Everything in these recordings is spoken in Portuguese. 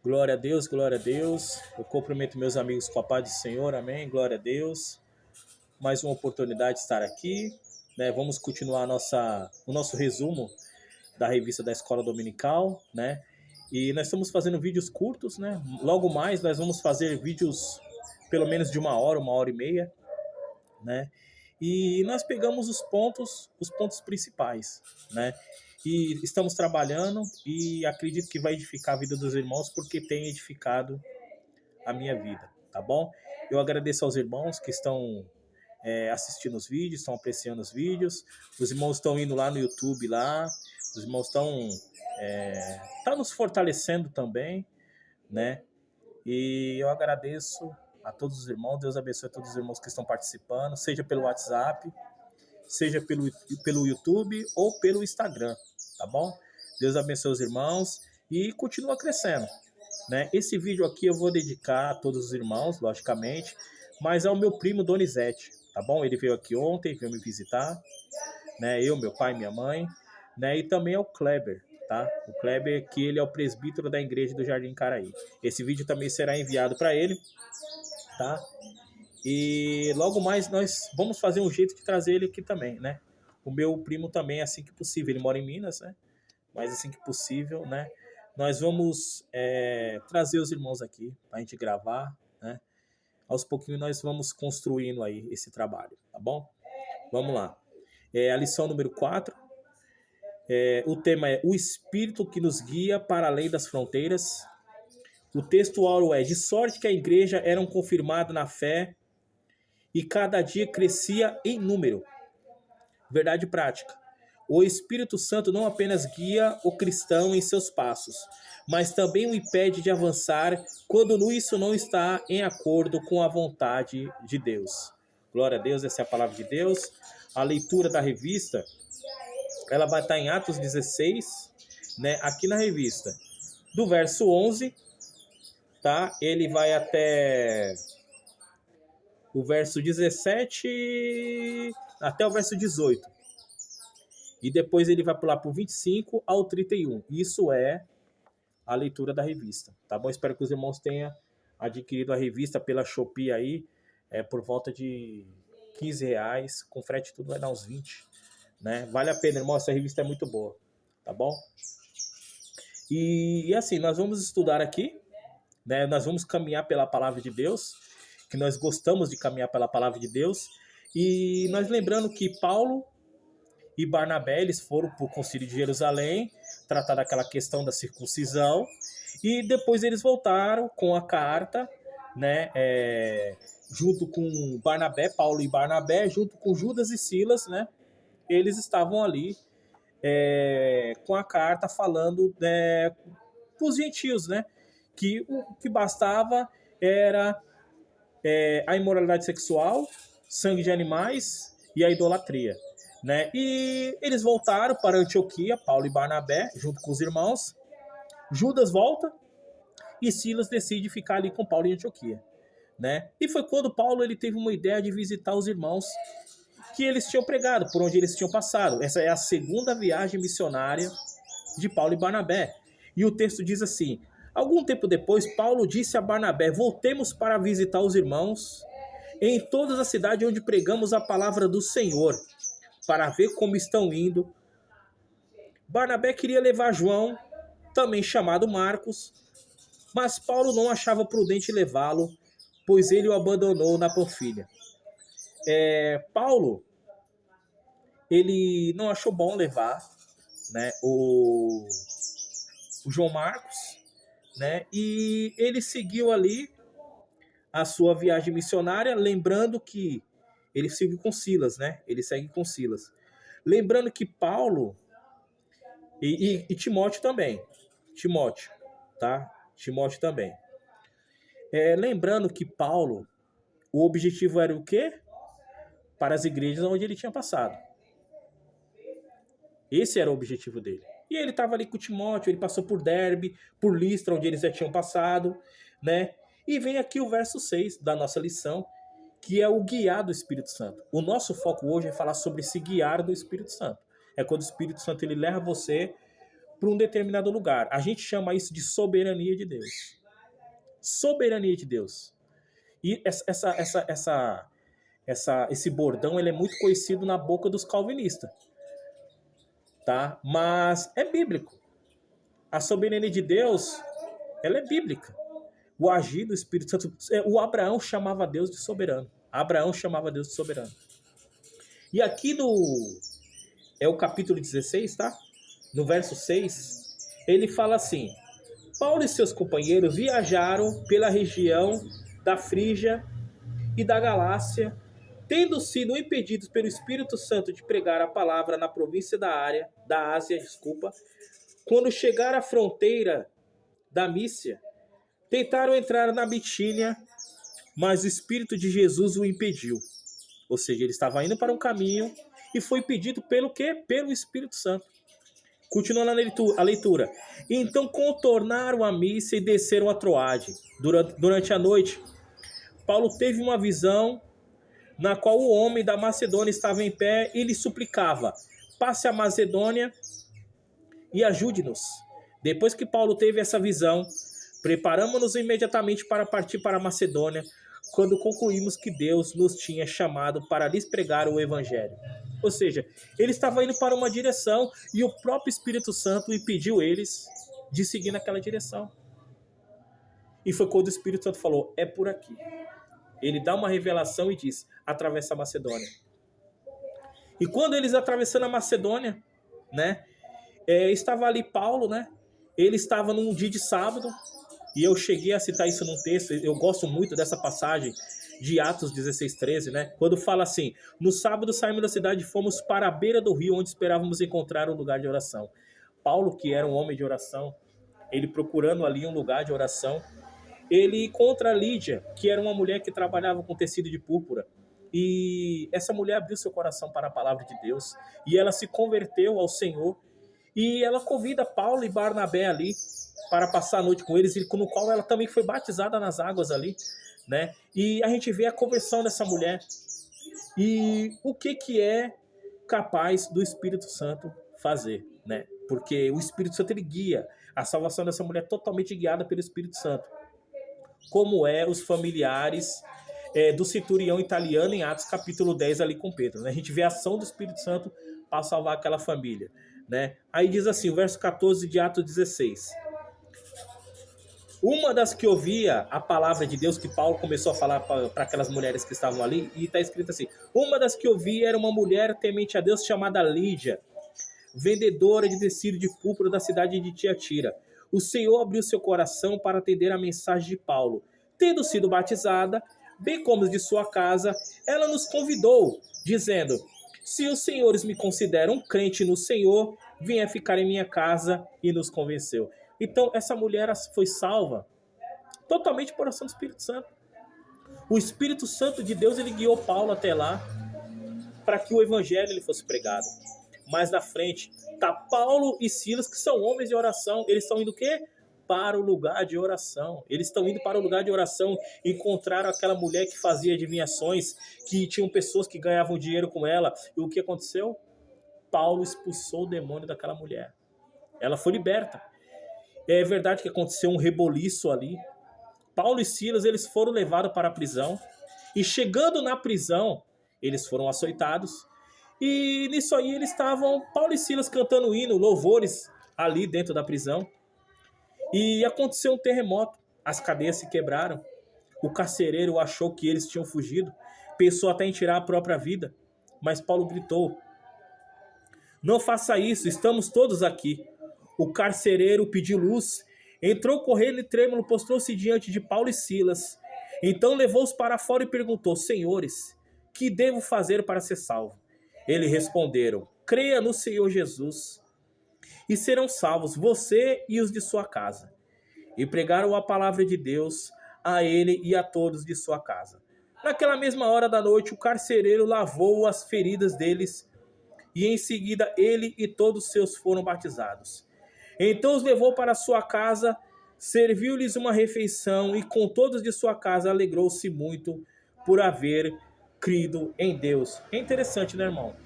Glória a Deus, glória a Deus. Eu cumprimento meus amigos com a paz do Senhor, amém. Glória a Deus. Mais uma oportunidade de estar aqui, né? Vamos continuar o nosso resumo da revista da Escola Dominical, né? E nós estamos fazendo vídeos curtos, né? Logo mais nós vamos fazer vídeos pelo menos de 1 hora e meia, né? E nós pegamos os pontos principais, né? E estamos trabalhando e acredito que vai edificar a vida dos irmãos porque tem edificado a minha vida, tá bom? Eu agradeço aos irmãos que estão assistindo os vídeos, estão apreciando os vídeos. Os irmãos estão indo lá no YouTube lá, os irmãos estão tá nos fortalecendo também, né? E eu agradeço a todos os irmãos, Deus abençoe a todos os irmãos que estão participando, seja pelo WhatsApp, seja pelo YouTube ou pelo Instagram, tá bom? Deus abençoe os irmãos e continua crescendo, né? Esse vídeo aqui eu vou dedicar a todos os irmãos, logicamente, mas ao meu primo Donizete, tá bom? Ele veio aqui ontem, veio me visitar, né? Eu, meu pai e minha mãe, né? E também ao Kleber, tá? O Kleber, que ele é o presbítero da igreja do Jardim Caraí. Esse vídeo também será enviado para ele, tá? E logo mais nós vamos fazer um jeito de trazer ele aqui também, né? O meu primo também, assim que possível, ele mora em Minas, né? Mas assim que possível, né? Nós vamos trazer os irmãos aqui para a gente gravar, né? Aos pouquinhos nós vamos construindo aí esse trabalho, tá bom? Vamos lá. A lição número 4. O tema é o Espírito que nos guia para além das fronteiras. O textual é: de sorte que a igreja era confirmada na fé e cada dia crescia em número. Verdade prática. O Espírito Santo não apenas guia o cristão em seus passos, mas também o impede de avançar quando isso não está em acordo com a vontade de Deus. Glória a Deus, essa é a palavra de Deus. A leitura da revista, ela vai estar em Atos 16, né, aqui na revista. Do verso 11, tá? Ele vai até o verso 17 até o verso 18. E depois ele vai pular para o 25 ao 31. Isso é a leitura da revista, tá bom? Espero que os irmãos tenham adquirido a revista pela Shopee aí, por volta de R$15, com frete tudo vai dar uns 20, né? Vale a pena, irmão, essa revista é muito boa, tá bom? E assim, nós vamos estudar aqui, né? Nós vamos caminhar pela palavra de Deus, que nós gostamos de caminhar pela palavra de Deus, e nós lembrando que Paulo e Barnabé, eles foram para o Concílio de Jerusalém, tratar daquela questão da circuncisão, e depois eles voltaram com a carta, né, junto com Barnabé, Paulo e Barnabé, junto com Judas e Silas, né, eles estavam ali com a carta falando para os gentios, né, que o que bastava era a imoralidade sexual, sangue de animais e a idolatria, né? E eles voltaram para Antioquia, Paulo e Barnabé, junto com os irmãos. Judas volta e Silas decide ficar ali com Paulo em Antioquia, né? E foi quando Paulo ele teve uma ideia de visitar os irmãos que eles tinham pregado, por onde eles tinham passado. Essa é a segunda viagem missionária de Paulo e Barnabé. E o texto diz assim: algum tempo depois, Paulo disse a Barnabé: voltemos para visitar os irmãos em todas as cidades onde pregamos a palavra do Senhor, para ver como estão indo. Barnabé queria levar João, também chamado Marcos, mas Paulo não achava prudente levá-lo, pois ele o abandonou na Panfilha. Paulo, ele não achou bom levar, né, o João Marcos, né, e ele seguiu ali a sua viagem missionária, lembrando que ele segue com Silas, né? Ele segue com Silas. Lembrando que Paulo e Timóteo também. Timóteo, tá? Timóteo também. Lembrando que Paulo, o objetivo era o quê? Para as igrejas onde ele tinha passado. Esse era o objetivo dele. E ele estava ali com Timóteo, ele passou por Derbe, por Listra, onde eles já tinham passado, né? E vem aqui o verso 6 da nossa lição, que é o guiar do Espírito Santo. O nosso foco hoje é falar sobre se guiar do Espírito Santo. É quando o Espírito Santo ele leva você para um determinado lugar. A gente chama isso de soberania de Deus. Soberania de Deus. E esse bordão ele é muito conhecido na boca dos calvinistas. Tá? Mas é bíblico. A soberania de Deus, ela é bíblica. O agir do Espírito Santo. O Abraão chamava Deus de soberano. Abraão chamava Deus de soberano. E aqui é o capítulo 16, tá? No verso 6, ele fala assim: Paulo e seus companheiros viajaram pela região da Frígia e da Galácia, tendo sido impedidos pelo Espírito Santo de pregar a palavra na província da Ásia, quando chegaram à fronteira da Mícia, tentaram entrar na Bitínia, mas o Espírito de Jesus o impediu. Ou seja, ele estava indo para um caminho e foi impedido pelo quê? Pelo Espírito Santo. Continuando a leitura. Então contornaram a Mícia e desceram a Troade. Durante a noite, Paulo teve uma visão na qual o homem da Macedônia estava em pé e lhe suplicava: passe a Macedônia e ajude-nos. Depois que Paulo teve essa visão, preparamos-nos imediatamente para partir para a Macedônia, quando concluímos que Deus nos tinha chamado para lhes pregar o Evangelho. Ou seja, ele estava indo para uma direção e o próprio Espírito Santo impediu eles de seguir naquela direção. E foi quando o Espírito Santo falou: é por aqui. Ele dá uma revelação e diz: atravessa a Macedônia. E quando eles atravessando a Macedônia, né, estava ali Paulo, né? Ele estava num dia de sábado, e eu cheguei a citar isso num texto. Eu gosto muito dessa passagem de Atos 16:13, né? Quando fala assim: no sábado saímos da cidade e fomos para a beira do rio, onde esperávamos encontrar um lugar de oração. Paulo, que era um homem de oração, ele procurando ali um lugar de oração, ele encontra Lídia, que era uma mulher que trabalhava com tecido de púrpura. E essa mulher abriu seu coração para a palavra de Deus, e ela se converteu ao Senhor, e ela convida Paulo e Barnabé ali para passar a noite com eles, e no qual ela também foi batizada nas águas ali, né? E a gente vê a conversão dessa mulher. E o que é capaz do Espírito Santo fazer, né? Porque o Espírito Santo, ele guia. A salvação dessa mulher é totalmente guiada pelo Espírito Santo. Como os familiares do centurião italiano em Atos capítulo 10 ali com Pedro, né? A gente vê a ação do Espírito Santo para salvar aquela família, né? Aí diz assim, o verso 14 de Atos 16: uma das que ouvia a palavra de Deus, que Paulo começou a falar para aquelas mulheres que estavam ali, e está escrito assim: uma das que ouvia era uma mulher temente a Deus chamada Lídia, vendedora de tecido de púrpura da cidade de Tiatira. O Senhor abriu seu coração para atender a mensagem de Paulo. Tendo sido batizada, bem como os de sua casa, ela nos convidou, dizendo: se os senhores me consideram crente no Senhor, venha ficar em minha casa, e nos convenceu. Então, essa mulher foi salva totalmente por ação do Espírito Santo. O Espírito Santo de Deus, ele guiou Paulo até lá para que o evangelho ele fosse pregado. Mais na frente, tá Paulo e Silas, que são homens de oração. Eles estão indo o quê? Para o lugar de oração. Eles estão indo para o lugar de oração. Encontraram aquela mulher que fazia adivinhações, que tinham pessoas que ganhavam dinheiro com ela. E o que aconteceu? Paulo expulsou o demônio daquela mulher. Ela foi liberta. É verdade que aconteceu um reboliço ali. Paulo e Silas, eles foram levados para a prisão. E chegando na prisão, eles foram açoitados. E nisso aí eles estavam, Paulo e Silas, cantando hino, louvores ali dentro da prisão. E aconteceu um terremoto. As cadeias se quebraram. O carcereiro achou que eles tinham fugido. Pensou até em tirar a própria vida. Mas Paulo gritou: não faça isso, estamos todos aqui. O carcereiro pediu luz, entrou correndo e trêmulo, postrou-se diante de Paulo e Silas. Então levou-os para fora e perguntou: senhores, que devo fazer para ser salvo? Eles responderam: creia no Senhor Jesus e serão salvos você e os de sua casa. E pregaram a palavra de Deus a ele e a todos de sua casa. Naquela mesma hora da noite, o carcereiro lavou as feridas deles, e em seguida ele e todos os seus foram batizados. Então os levou para sua casa, serviu-lhes uma refeição, e com todos de sua casa alegrou-se muito por haver crido em Deus. É interessante, né, irmão?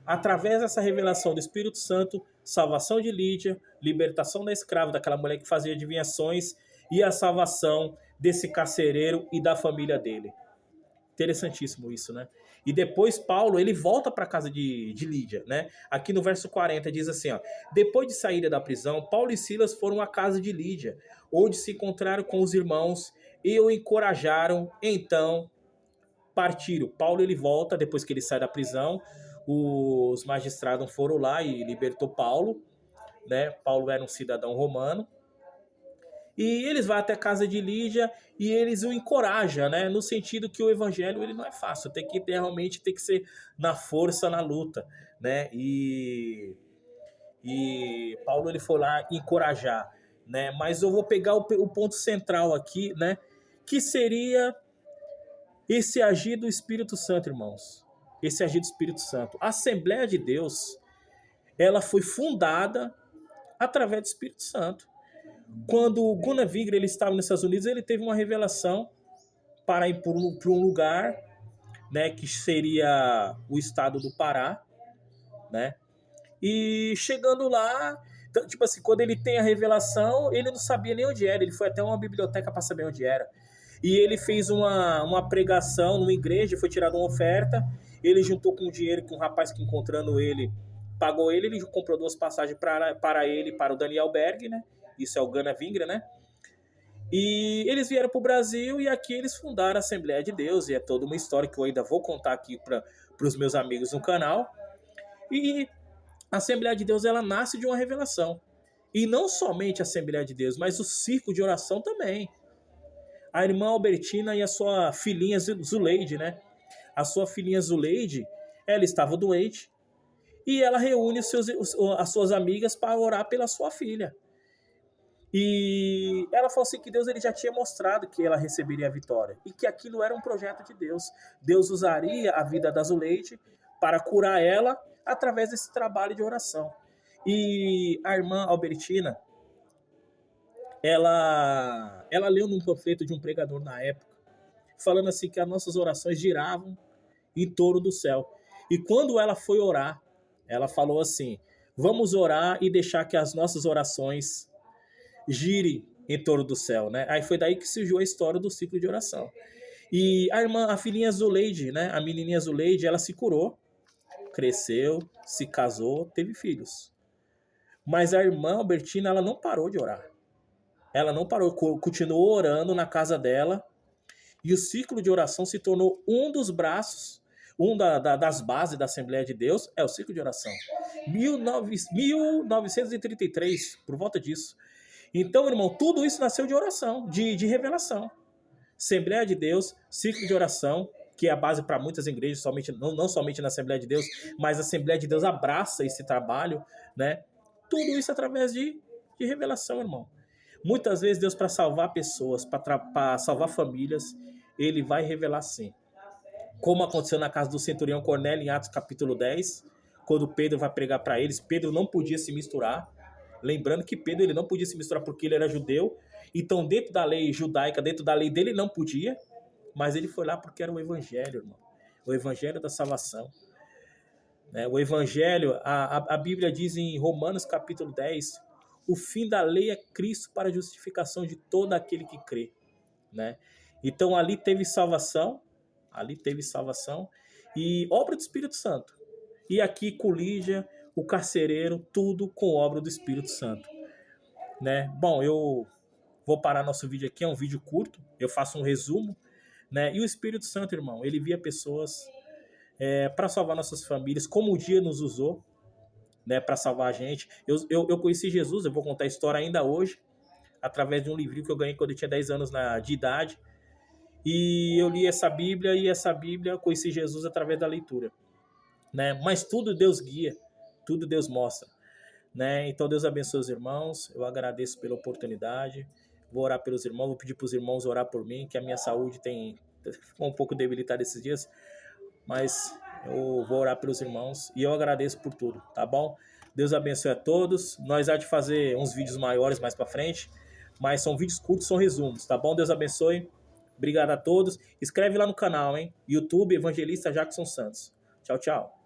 Através dessa revelação do Espírito Santo, salvação de Lídia, libertação da escrava, daquela mulher que fazia adivinhações, e a salvação desse carcereiro e da família dele. Interessantíssimo isso, né? E depois Paulo, ele volta para a casa de Lídia, né? Aqui no verso 40 diz assim, ó: depois de saírem da prisão, Paulo e Silas foram à casa de Lídia, onde se encontraram com os irmãos e o encorajaram, então partiram. Paulo, ele volta depois que ele sai da prisão, os magistrados foram lá e libertou Paulo, né? Paulo era um cidadão romano. E eles vão até a casa de Lídia e eles o encorajam, né? No sentido que o evangelho ele não é fácil, realmente tem que ser na força, na luta, né? E Paulo ele foi lá encorajar, né? Mas eu vou pegar o ponto central aqui, né? Que seria esse agir do Espírito Santo, irmãos. Esse agir do Espírito Santo. A Assembleia de Deus, ela foi fundada através do Espírito Santo. Quando o Gunnar Wingre ele estava nos Estados Unidos, ele teve uma revelação para ir para um lugar, né, que seria o estado do Pará, né? E chegando lá, então, tipo assim, quando ele tem a revelação, ele não sabia nem onde era, ele foi até uma biblioteca para saber onde era. E ele fez uma pregação numa igreja, foi tirada uma oferta, ele juntou com o dinheiro que um rapaz que encontrando ele pagou ele comprou 2 passagens para ele, para o Daniel Berg, né? Isso é o Gunnar Wingre, né? E eles vieram para o Brasil e aqui eles fundaram a Assembleia de Deus. E é toda uma história que eu ainda vou contar aqui para os meus amigos no canal. E a Assembleia de Deus, ela nasce de uma revelação. E não somente a Assembleia de Deus, mas o círculo de oração também. A irmã Albertina e a sua filhinha Zuleide, né? A sua filhinha Zuleide, ela estava doente. E ela reúne as suas amigas para orar pela sua filha. E ela falou assim que Deus ele já tinha mostrado que ela receberia a vitória e que aquilo era um projeto de Deus. Deus usaria a vida da Zuleide para curar ela através desse trabalho de oração. E a irmã Albertina, ela leu num panfleto de um pregador na época, falando assim que as nossas orações giravam em torno do céu. E quando ela foi orar, ela falou assim: vamos orar e deixar que as nossas orações gire em torno do céu, né? Aí foi daí que surgiu a história do ciclo de oração. E a filhinha Zuleide, né? A menininha Zuleide, ela se curou, cresceu, se casou, teve filhos. Mas a irmã Albertina, ela não parou de orar. Ela não parou, continuou orando na casa dela. E o ciclo de oração se tornou um dos braços, das bases da Assembleia de Deus, é o ciclo de oração. 1933, por volta disso. Então, irmão, tudo isso nasceu de oração, de revelação. Assembleia de Deus, ciclo de oração, que é a base para muitas igrejas, não somente na Assembleia de Deus, mas a Assembleia de Deus abraça esse trabalho, né? Tudo isso através de revelação, irmão. Muitas vezes Deus, para salvar pessoas, para salvar famílias, ele vai revelar sim. Como aconteceu na casa do centurião Cornélio em Atos capítulo 10, quando Pedro vai pregar para eles, Pedro não podia se misturar. Lembrando que Pedro ele não podia se misturar porque ele era judeu. Então, dentro da lei judaica, dentro da lei dele, não podia. Mas ele foi lá porque era o evangelho, irmão. O evangelho da salvação. O evangelho, a Bíblia diz em Romanos capítulo 10, o fim da lei é Cristo para a justificação de todo aquele que crê, né? Então, ali teve salvação. E obra do Espírito Santo. E aqui com Lídia, o carcereiro, tudo com obra do Espírito Santo, né? Bom, eu vou parar nosso vídeo aqui, é um vídeo curto, eu faço um resumo, né? E o Espírito Santo, irmão, ele via pessoas para salvar nossas famílias, como o dia nos usou, né? Para salvar a gente. Eu conheci Jesus, eu vou contar a história ainda hoje, através de um livrinho que eu ganhei quando eu tinha 10 anos de idade. E eu li essa Bíblia, eu conheci Jesus através da leitura, né? Mas tudo Deus guia, tudo Deus mostra, né? Então Deus abençoe os irmãos, eu agradeço pela oportunidade, vou orar pelos irmãos, vou pedir para os irmãos orar por mim, que a minha saúde ficou um pouco debilitada esses dias, mas eu vou orar pelos irmãos e eu agradeço por tudo, tá bom? Deus abençoe a todos, nós há de fazer uns vídeos maiores mais para frente, mas são vídeos curtos, são resumos, tá bom? Deus abençoe, obrigado a todos, escreve lá no canal, hein? YouTube Evangelista Jackson Santos. Tchau, tchau.